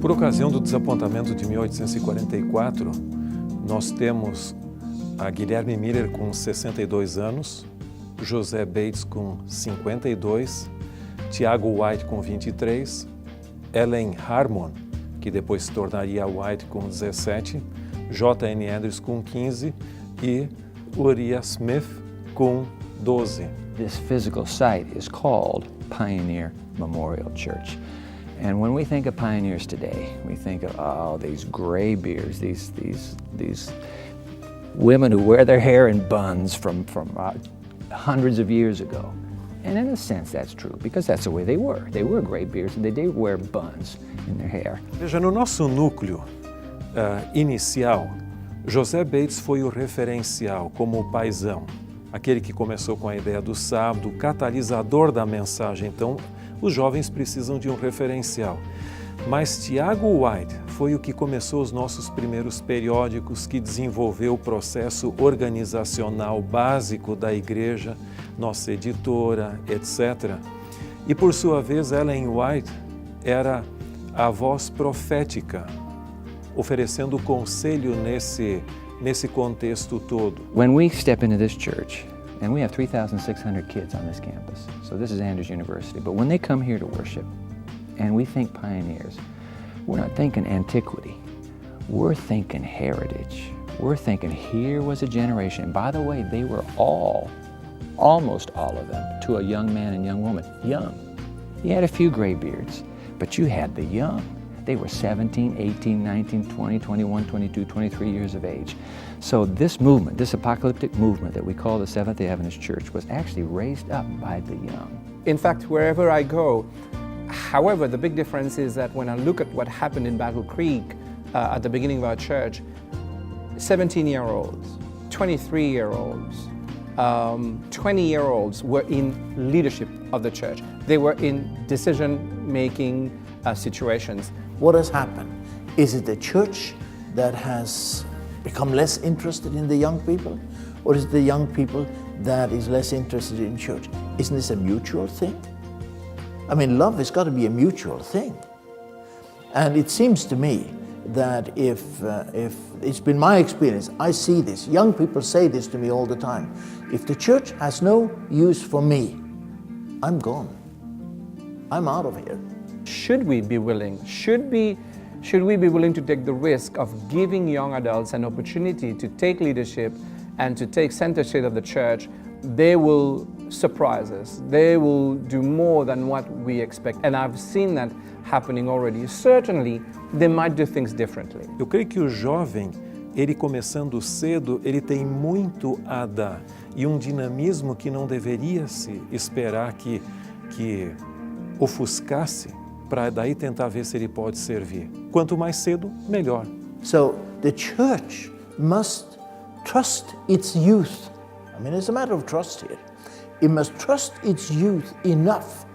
Por ocasião do desapontamento de 1844, nós temos a Guilherme Miller com 62 anos, José Bates com 52, Tiago White com 23, Ellen Harmon, que depois se tornaria White com 17, J.N. Andrews com 15 e Uriah Smith com 12. This physical site is called Pioneer Memorial Church. And when we think of pioneers today, we think of these graybeards, these women who wear their hair in buns from hundreds of years ago. And in a sense, that's true, because that's the way they were. They were graybeards, and they did wear buns in their hair. Veja, no nosso núcleo inicial, José Bates foi o referencial como o paizão, aquele que começou com a ideia do sábado, o catalisador da mensagem. Então, os jovens precisam de um referencial. Mas Tiago White foi o que começou os nossos primeiros periódicos, que desenvolveu o processo organizacional básico da igreja, nossa editora, etc. E, por sua vez, Ellen White era a voz profética, oferecendo conselho nesse contexto todo. When we step into this church, and we have 3,600 kids on this campus, so this is Andrews University, but when they come here to worship, and we think pioneers, we're not thinking antiquity, we're thinking heritage. We're thinking here was a generation, and by the way, they were almost all of them, to a young man and young woman, young. You had a few gray beards, but you had the young. They were 17, 18, 19, 20, 21, 22, 23 years of age. So this movement, this apocalyptic movement that we call the Seventh-day Adventist Church, was actually raised up by the young. In fact, wherever I go, however, the big difference is that when I look at what happened in Battle Creek at the beginning of our church, 17-year-olds, 23-year-olds, 20-year-olds were in leadership of the church. They were in decision-making situations. What has happened? Is it the church that has become less interested in the young people? Or is it the young people that is less interested in church? Isn't this a mutual thing? I mean, love has got to be a mutual thing. And it seems to me that if it's been my experience, I see this, young people say this to me all the time, if the church has no use for me, I'm gone. I'm out of here. Should we be willing, should we be willing to take the risk of giving young adults an opportunity to take leadership and to take center stage of the church? They will surprise us. They will do more than what we expect. And I've seen that happening already. Certainly, they might do things differently. Eu creio que o jovem, ele começando cedo, ele tem muito a dar. E um dinamismo que não deveria se esperar que ofuscasse, para daí tentar ver se ele pode servir. Quanto mais cedo, melhor. So the church must trust its youth. I mean, it's a matter of trust here. It must trust its youth enough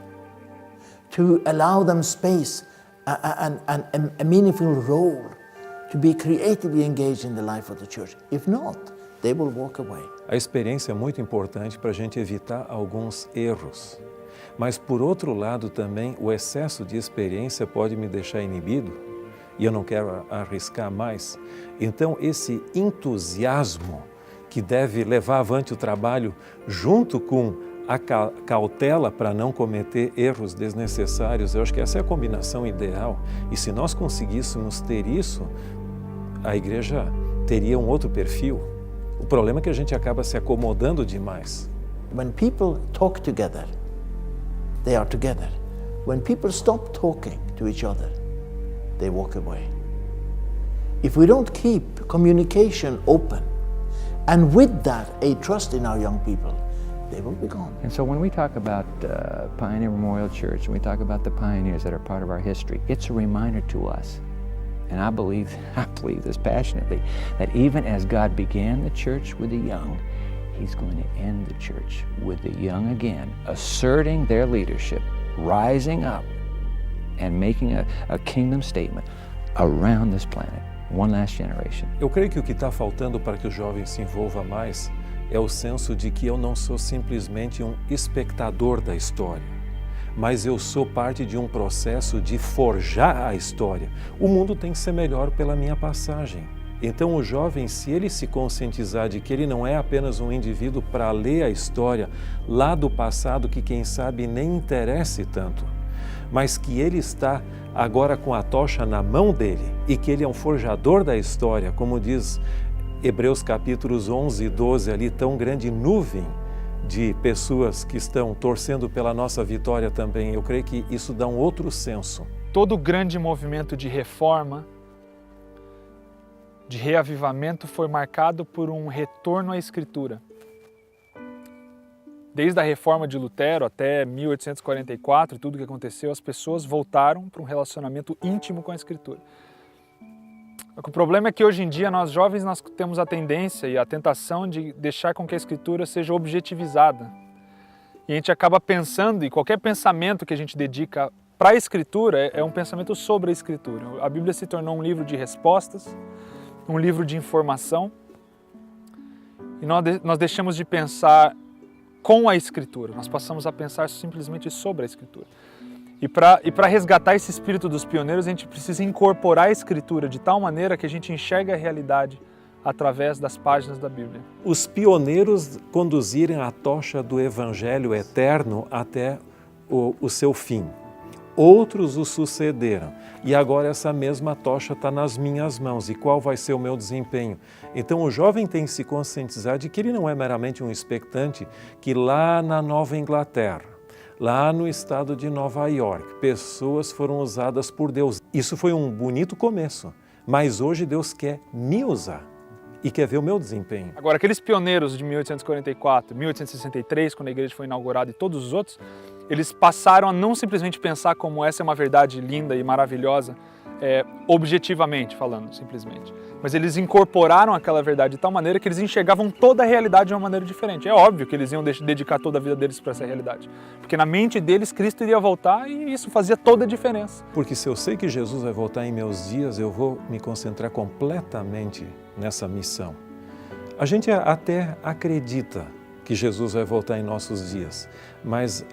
to allow them space and a meaningful role to be creatively engaged in the life of the church. If not, they will walk away. A experiência é muito importante para a gente evitar alguns erros. Mas, por outro lado, também, o excesso de experiência pode me deixar inibido e eu não quero arriscar mais. Então, esse entusiasmo que deve levar avante o trabalho junto com a cautela para não cometer erros desnecessários, eu acho que essa é a combinação ideal. E se nós conseguíssemos ter isso, a igreja teria um outro perfil. O problema é que a gente acaba se acomodando demais. When people talk together, they are together. When people stop talking to each other, they walk away. If we don't keep communication open, and with that, a trust in our young people, they will be gone. And so when we talk about Pioneer Memorial Church, and we talk about the pioneers that are part of our history, it's a reminder to us, and I believe this passionately, that even as God began the church with the young, He's going to end the church with the young again, asserting their leadership, rising up, and making a kingdom statement around this planet. One last generation. Eu creio que o que está faltando para que os jovens se envolvam mais é o senso de que eu não sou simplesmente um espectador da história, mas eu sou parte de um processo de forjar a história. O mundo tem que ser melhor pela minha passagem. Então o jovem, se ele se conscientizar de que ele não é apenas um indivíduo para ler a história lá do passado, que quem sabe nem interesse tanto, mas que ele está agora com a tocha na mão dele e que ele é um forjador da história, como diz Hebreus capítulos 11 e 12, ali tão grande nuvem de pessoas que estão torcendo pela nossa vitória também. Eu creio que isso dá um outro senso. Todo grande movimento de reforma, de reavivamento, foi marcado por um retorno à Escritura. Desde a reforma de Lutero até 1844, tudo que aconteceu, as pessoas voltaram para um relacionamento íntimo com a Escritura. O problema é que hoje em dia nós jovens nós temos a tendência e a tentação de deixar com que a Escritura seja objetivizada. E a gente acaba pensando, e qualquer pensamento que a gente dedica para a Escritura é um pensamento sobre a Escritura. A Bíblia se tornou um livro de respostas, um livro de informação, e nós deixamos de pensar com a Escritura, nós passamos a pensar simplesmente sobre a Escritura. E para resgatar esse espírito dos pioneiros, a gente precisa incorporar a Escritura de tal maneira que a gente enxerga a realidade através das páginas da Bíblia. Os pioneiros conduzirem a tocha do Evangelho eterno até o seu fim. Outros o sucederam. E agora essa mesma tocha está nas minhas mãos. E qual vai ser o meu desempenho? Então o jovem tem que se conscientizar de que ele não é meramente um expectante, que lá na Nova Inglaterra, lá no estado de Nova York, pessoas foram usadas por Deus. Isso foi um bonito começo, mas hoje Deus quer me usar e quer ver o meu desempenho. Agora, aqueles pioneiros de 1844, 1863, quando a igreja foi inaugurada, e todos os outros, eles passaram a não simplesmente pensar como essa é uma verdade linda e maravilhosa, objetivamente falando, simplesmente. Mas eles incorporaram aquela verdade de tal maneira que eles enxergavam toda a realidade de uma maneira diferente. É óbvio que eles iam dedicar toda a vida deles para essa realidade. Porque na mente deles, Cristo iria voltar e isso fazia toda a diferença. Porque se eu sei que Jesus vai voltar em meus dias, eu vou me concentrar completamente nessa missão. A gente até acredita que Jesus vai voltar em nossos dias, mas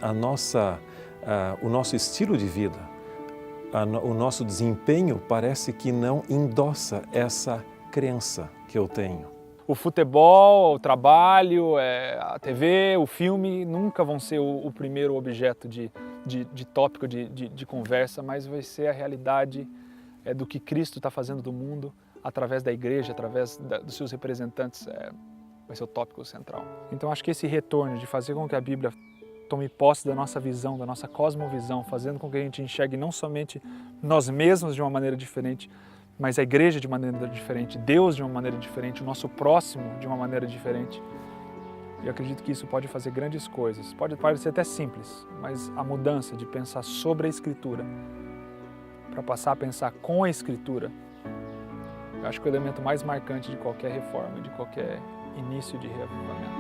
o nosso estilo de vida, o nosso desempenho parece que não endossa essa crença que eu tenho. O futebol, o trabalho, a TV, o filme nunca vão ser o primeiro objeto de tópico de conversa, mas vai ser a realidade do que Cristo está fazendo do mundo através da igreja, através dos seus representantes, vai ser o tópico central. Então acho que esse retorno de fazer com que a Bíblia tome posse da nossa visão, da nossa cosmovisão, fazendo com que a gente enxergue não somente nós mesmos de uma maneira diferente, mas a igreja de maneira diferente, Deus de uma maneira diferente, o nosso próximo de uma maneira diferente. Eu acredito que isso pode fazer grandes coisas. Pode parecer até simples, mas a mudança de pensar sobre a Escritura para passar a pensar com a Escritura, eu acho que é o elemento mais marcante de qualquer reforma, de qualquer início de reavivamento.